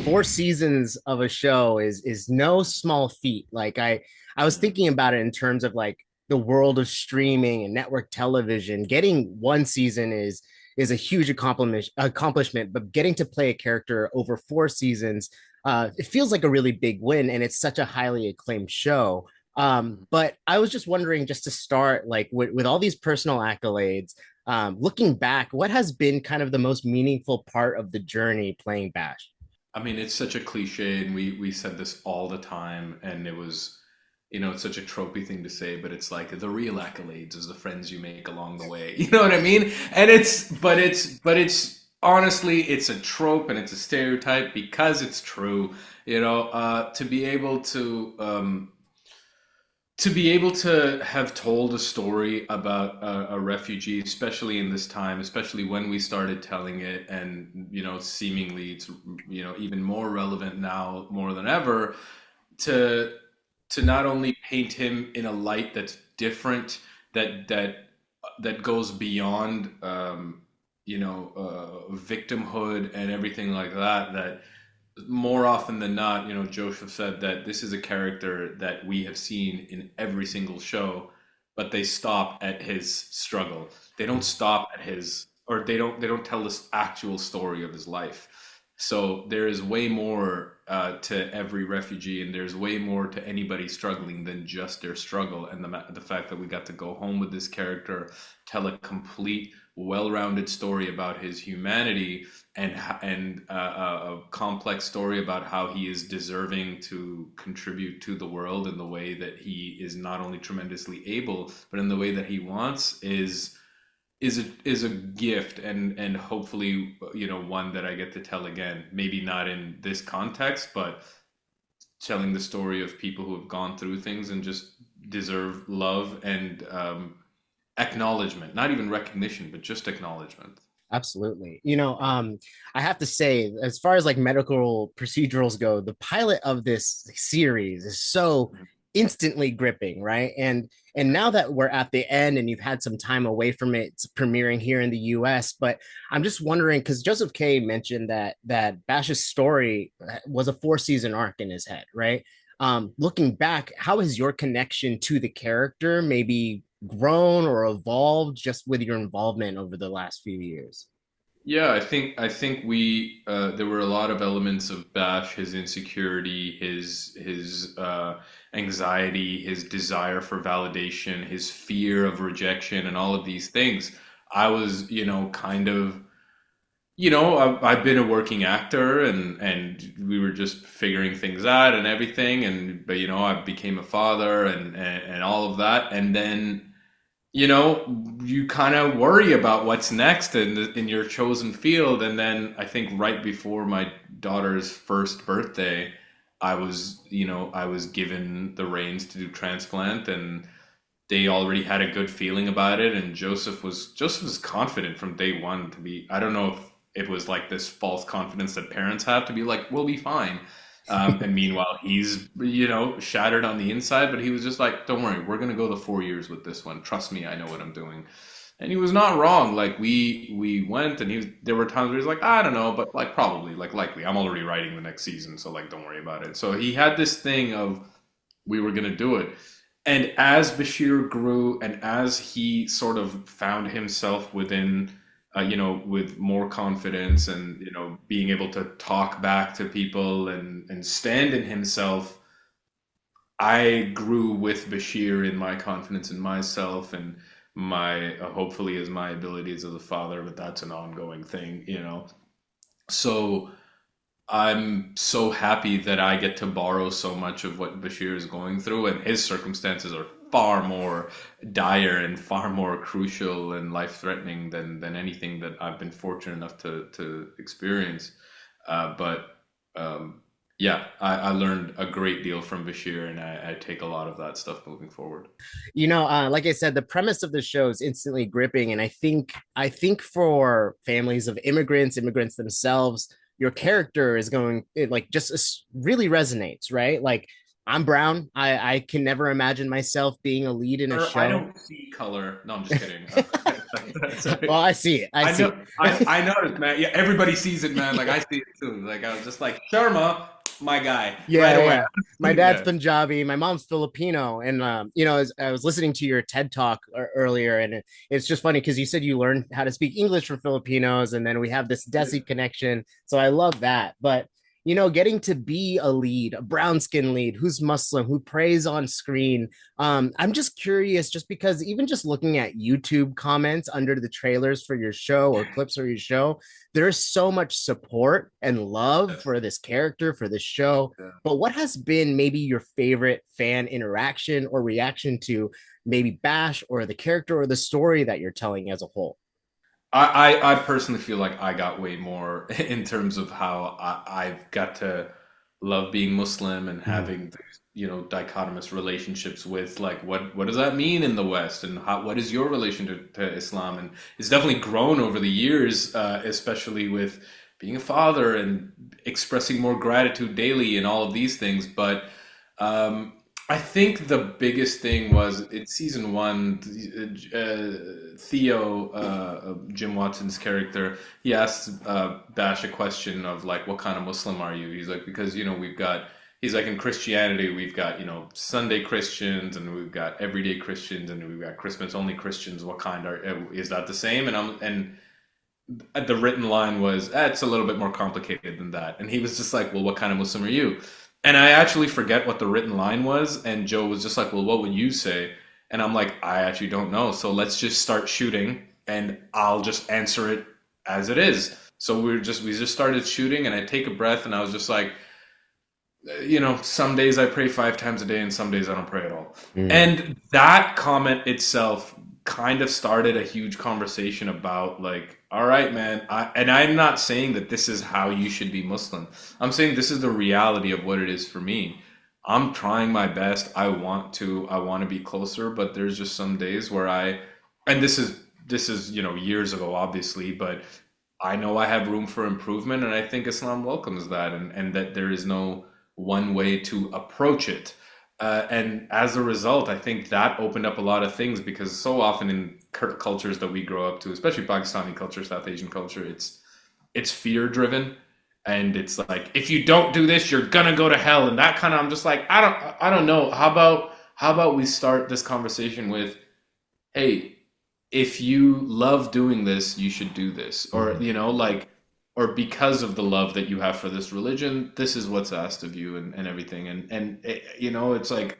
four seasons of a show is no small feat. Like I was thinking about it in terms of like the world of streaming and network television. Getting one season is a huge accomplishment, but getting to play a character over four seasons, it feels like a really big win, and it's such a highly acclaimed show. But I was just wondering, just to start, like with all these personal accolades, looking back, what has been kind of the most meaningful part of the journey playing Bash? I mean, it's such a cliche, and we said this all the time, and it was, it's such a tropey thing to say, but it's like the real accolades is the friends you make along the way. You know what I mean? And it's honestly, it's a trope and it's a stereotype because it's true. To be able to have told a story about a refugee, especially in this time, especially when we started telling it, and seemingly it's even more relevant now more than ever, to not only paint him in a light that's different, that goes beyond victimhood and everything like that. That more often than not, Joseph said that this is a character that we have seen in every single show, but they stop at his struggle. They don't stop at his, or they don't tell this actual story of his life. So there is way more to every refugee, and there's way more to anybody struggling than just their struggle. And the fact that we got to go home with this character, tell a complete, well-rounded story about his humanity, and a complex story about how he is deserving to contribute to the world in the way that he is not only tremendously able, but in the way that he wants, is a gift, and hopefully one that I get to tell again, maybe not in this context, but telling the story of people who have gone through things and just deserve love and acknowledgement, not even recognition, but just acknowledgement. Absolutely. I have to say, as far as like medical procedurals go, the pilot of this series is so instantly gripping, right? And now that we're at the end and you've had some time away from it, it's premiering here in the US, but I'm just wondering because Joseph K mentioned that Bash's story was a four-season arc in his head, right? Looking back, how has your connection to the character maybe grown or evolved just with your involvement over the last few years? Yeah, I think we there were a lot of elements of Bash, his insecurity, his anxiety, his desire for validation, his fear of rejection, and all of these things. I was, kind of, I've been a working actor, and we were just figuring things out and everything, but I became a father, and all of that, and then you kind of worry about what's next in your chosen field. And then I think right before my daughter's first birthday, I was given the reins to do transplant, and they already had a good feeling about it. And Joseph was confident from day one to be. I don't know if it was like this false confidence that parents have to be like, we'll be fine. And meanwhile, he's, shattered on the inside, but he was just like, don't worry, we're going to go the 4 years with this one. Trust me, I know what I'm doing. And he was not wrong. Like we went, and there were times where he's like, I don't know, but like probably, like likely. I'm already writing the next season, so like don't worry about it. So he had this thing of we were going to do it. And as Bashir grew, and as he sort of found himself within, with more confidence, and being able to talk back to people and stand in himself, I grew with Bashir in my confidence in myself, and my hopefully as my abilities as a father, but that's an ongoing thing. So I'm so happy that I get to borrow so much of what Bashir is going through, and his circumstances are far more dire and far more crucial and life-threatening than anything that I've been fortunate enough to experience. But yeah, I learned a great deal from Bashir, and I take a lot of that stuff moving forward. Like I said, the premise of the show is instantly gripping, and I think for families of immigrants themselves, your character is going it like just really resonates, right? Like I'm brown. I can never imagine myself being a lead in a Or I show. don't see color. No, I'm just kidding. Well, Sorry. I see it. I I see know. it. I noticed, man. Yeah, everybody sees it, man. Like Yeah. I see it too. Like I was just like Sharma, my guy, right Yeah, away. yeah. My dad's Yeah. Punjabi, my mom's Filipino, and as I was listening to your TED talk earlier, and it's just funny because you said you learned how to speak English from Filipinos, and then we have this Desi connection. So I love that. But getting to be a lead, a brown skin lead who's Muslim, who prays on screen. I'm just curious, just because even just looking at YouTube comments under the trailers for your show or clips for your show, there's so much support and love That's, for this character, for this show. yeah. But what has been maybe your favorite fan interaction or reaction to maybe Bash or the character or the story that you're telling as a whole? I personally feel like I got way more in terms of how I've got to love being Muslim and Mhm. having these, dichotomous relationships with like what does that mean in the West and what is your relation to Islam? And it's definitely grown over the years, especially with being a father and expressing more gratitude daily and all of these things. But um, I think the biggest thing was in season one, Theo, Jim Watson's character, he asked Bash a question of like, what kind of Muslim are you? He's like, because, he's like, in Christianity, we've got, Sunday Christians and we've got everyday Christians and we've got Christmas only Christians. What kind is that the same? And the written line was, it's a little bit more complicated than that. And he was just like, well, what kind of Muslim are you? And I actually forget what the written line was. And Joe was just like, well, what would you say? And I'm like, I actually don't know. So let's just start shooting and I'll just answer it as it is. So we just started shooting and I take a breath and I was just like, some days I pray 5 times a day and some days I don't pray at all. Mm. And that comment itself kind of started a huge conversation about like, all right, man. And I'm not saying that this is how you should be Muslim. I'm saying this is the reality of what it is for me. I'm trying my best. I want to be closer, but there's just some days where and this is, years ago, obviously, but I know I have room for improvement, and I think Islam welcomes that, and that there is no one way to approach it. And as a result, I think that opened up a lot of things because so often in cultures that we grow up to, especially Pakistani culture, South Asian culture, it's fear driven, and it's like if you don't do this, you're gonna go to hell, and that kind of I'm just like I don't know. How about we start this conversation with, hey, if you love doing this, you should do this. Or, Mhm. like, or because of the love that you have for this religion, this is what's asked of you and everything. And it's like,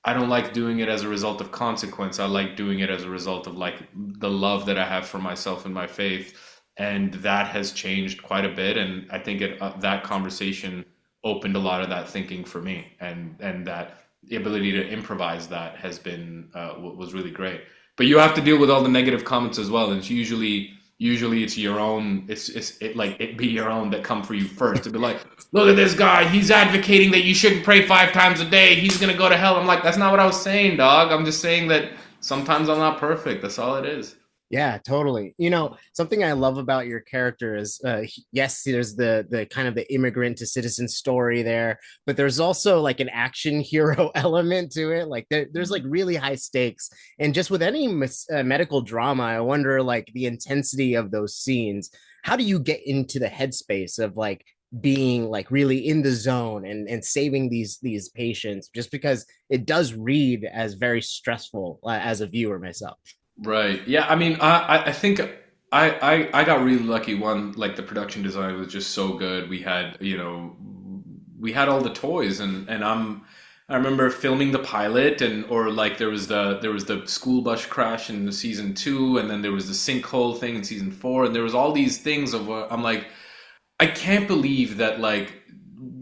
I don't like doing it as a result of consequence. I like doing it as a result of like the love that I have for myself and my faith. And that has changed quite a bit. And I think that conversation opened a lot of that thinking for me. And that the ability to improvise that has been, was really great. But you have to deal with all the negative comments as well. And it's usually it's your own, it be your own that come for you first to be like, look at this guy, he's advocating that you shouldn't pray 5 times a day, he's gonna go to hell. I'm like, that's not what I was saying, dog. I'm just saying that sometimes I'm not perfect, that's all it is. Yeah, totally. Something I love about your character is, yes, there's the kind of the immigrant to citizen story there, but there's also like an action hero element to it. Like there's like really high stakes, and just with any medical drama, I wonder like the intensity of those scenes. How do you get into the headspace of like being like really in the zone and saving these patients? Just because it does read as very stressful as a viewer myself. Right. Yeah. I mean, I think I got really lucky. One, like the production design was just so good. We had all the toys, I remember filming the pilot, and or like there was the school bus crash in the season two, and then there was the sinkhole thing in season four, and there was all these things of I'm like, I can't believe that like,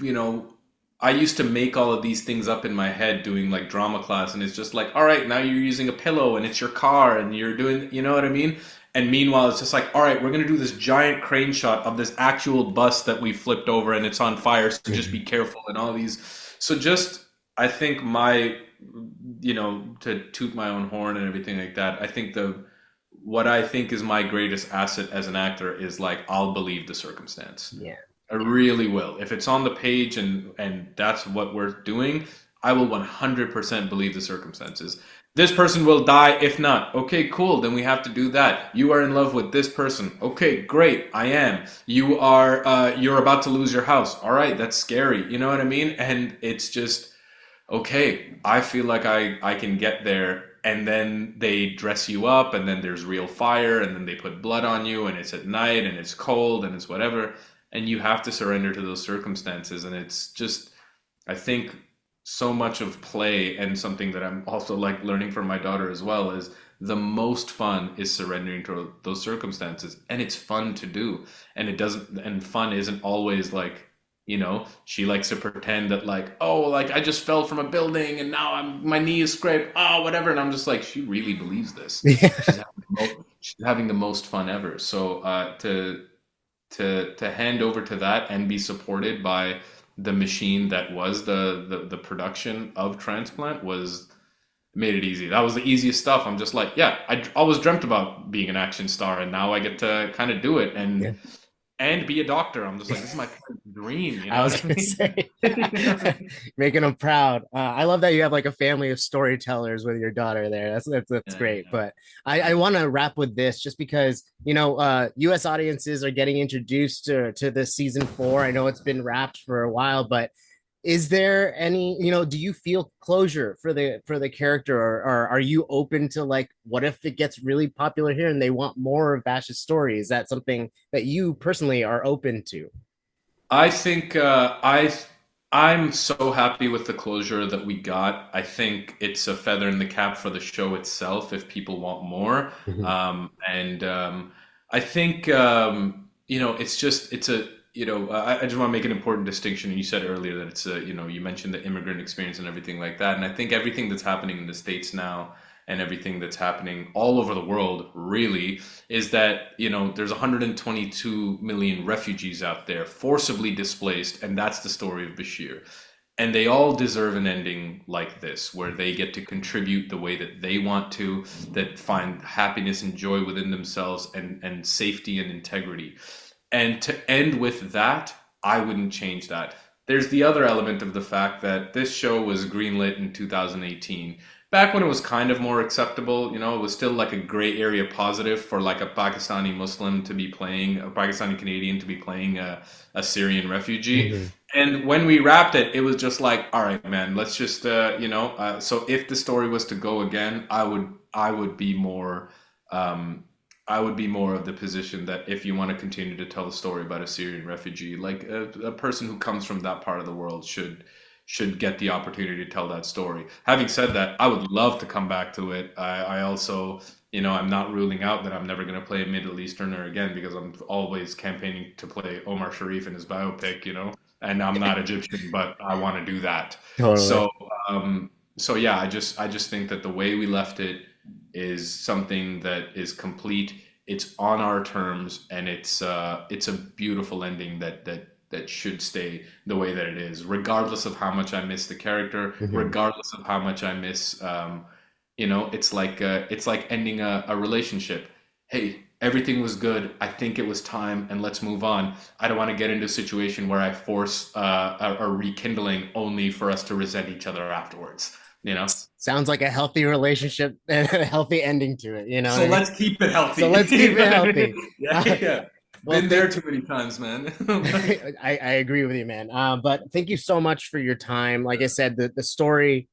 you know, I used to make all of these things up in my head doing like drama class, and it's just like, all right, now you're using a pillow and it's your car and you're doing, you know what I mean? And meanwhile, it's just like, all right, we're gonna do this giant crane shot of this actual bus that we flipped over and it's on fire, so just be Mhm. careful and all these. So just, I think to toot my own horn and everything like that, I think what I think is my greatest asset as an actor is like I'll believe the circumstance. Yeah. I really will. If it's on the page and that's what we're doing, I will 100% believe the circumstances. This person will die if not. Okay, cool. Then we have to do that. You are in love with this person. Okay, great. I am. You're about to lose your house. All right, that's scary. You know what I mean? And it's just okay, I feel like I can get there. And then they dress you up, and then there's real fire, and then they put blood on you, and it's at night, and it's cold, and it's whatever. And you have to surrender to those circumstances. And it's just, I think so much of play, and something that I'm also like learning from my daughter as well, is the most fun is surrendering to those circumstances. And it's fun to do. And it doesn't, and fun isn't always like, she likes to pretend that like, oh, like I just fell from a building and now my knee is scraped, oh, whatever. And I'm just like, she really believes this. Yeah. She's having the most fun ever. So to hand over to that and be supported by the machine that was the production of Transplant was made it easy. That was the easiest stuff. I'm just like, yeah, I always dreamt about being an action star, and now I get to kind of do it. Yeah. And be a doctor. I'm just like, this is my dream. You know I was what I gonna say, mean? making them proud. I love that you have like a family of storytellers with your daughter there. That's Yeah, great. yeah. But I want to wrap with this just because U.S. audiences are getting introduced to this season 4. I know it's been wrapped for a while, but is there any, do you feel closure for the character, or are you open to like, what if it gets really popular here and they want more of Bash's story? Is that something that you personally are open to? I think I'm so happy with the closure that we got. I think it's a feather in the cap for the show itself if people want more. Mhm. And I think it's a I just want to make an important distinction. You said earlier that it's a you mentioned the immigrant experience and everything like that, and I think everything that's happening in the States now and everything that's happening all over the world really is that there's 122 million refugees out there forcibly displaced, and that's the story of Bashir. And they all deserve an ending like this, where they get to contribute the way that they want to, that find happiness and joy within themselves, and safety and integrity. And to end with that, I wouldn't change that. There's the other element of the fact that this show was greenlit in 2018. Back when it was kind of more acceptable, it was still like a gray area positive for like a Pakistani Muslim to be playing, a Pakistani Canadian to be playing a Syrian refugee. Mhm. And when we wrapped it, it was just like, all right, man, let's just, so if the story was to go again, I would be more, um, I would be more of the position that if you want to continue to tell a story about a Syrian refugee, like a person who comes from that part of the world should get the opportunity to tell that story. Having said that, I would love to come back to it. I also, I'm not ruling out that I'm never going to play a Middle Easterner again, because I'm always campaigning to play Omar Sharif in his biopic, and I'm not Egyptian, but I want to do that. Totally. So, so yeah, I just think that the way we left it is something that is complete. It's on our terms, and it's a beautiful ending that should stay the way that it is, regardless of how much I miss the character, Mhm. regardless of how much I miss. It's like ending a relationship. Hey, everything was good. I think it was time, and let's move on. I don't want to get into a situation where I force a rekindling only for us to resent each other afterwards. Sounds like a healthy relationship and a healthy ending to it. You know what So I mean? let's keep it So healthy. let's keep it healthy. Yeah, yeah. Well, Been there too many times, man. I agree with you, man. But thank you so much for your time. Like I said, the story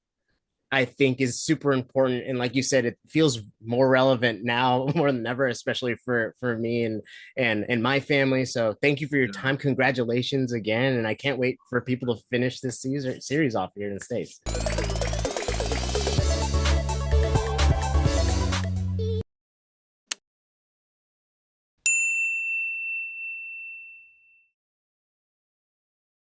I think is super important, and like you said, it feels more relevant now more than ever, especially for me and my family. So thank you for your time. Congratulations again, and I can't wait for people to finish this series off here in the States.